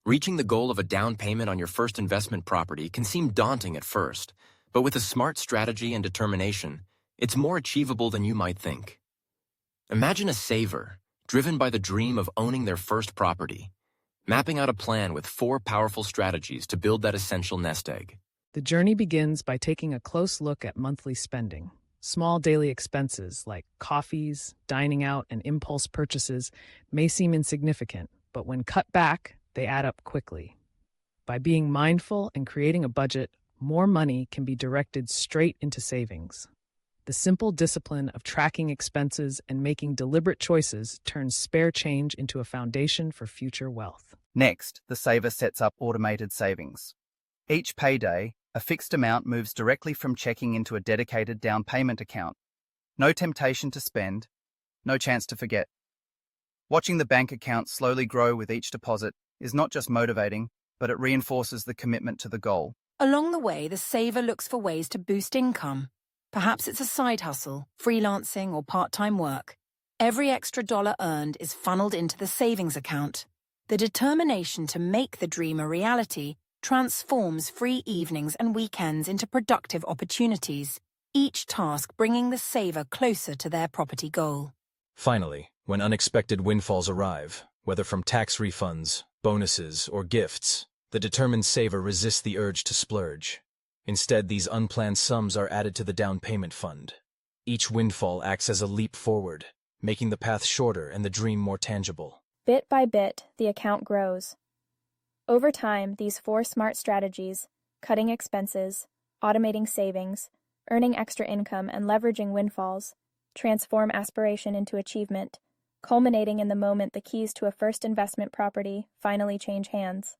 Reaching the goal of a down payment on your first investment property can seem daunting at first, but with a smart strategy and determination, it's more achievable than you might think. Imagine a saver, driven by the dream of owning their first property, mapping out a plan with 4 powerful strategies to build that essential nest egg. The journey begins by taking a close look at monthly spending. Small daily expenses like coffees, dining out, and impulse purchases may seem insignificant, but when cut back, they add up quickly. By being mindful and creating a budget, more money can be directed straight into savings. The simple discipline of tracking expenses and making deliberate choices turns spare change into a foundation for future wealth. Next, the saver sets up automated savings. Each payday, a fixed amount moves directly from checking into a dedicated down payment account. No temptation to spend, no chance to forget. Watching the bank account slowly grow with each deposit is not just motivating, but it reinforces the commitment to the goal. Along the way, the saver looks for ways to boost income. Perhaps it's a side hustle, freelancing, or part-time work. Every extra dollar earned is funneled into the savings account. The determination to make the dream a reality transforms free evenings and weekends into productive opportunities, each task bringing the saver closer to their property goal. Finally, when unexpected windfalls arrive, whether from tax refunds, bonuses, or gifts, the determined saver resists the urge to splurge. Instead, these unplanned sums are added to the down payment fund. Each windfall acts as a leap forward, making the path shorter and the dream more tangible. Bit by bit, the account grows. Over time, these 4 smart strategies, cutting expenses, automating savings, earning extra income, and leveraging windfalls, transform aspiration into achievement, culminating in the moment the keys to a first investment property finally change hands.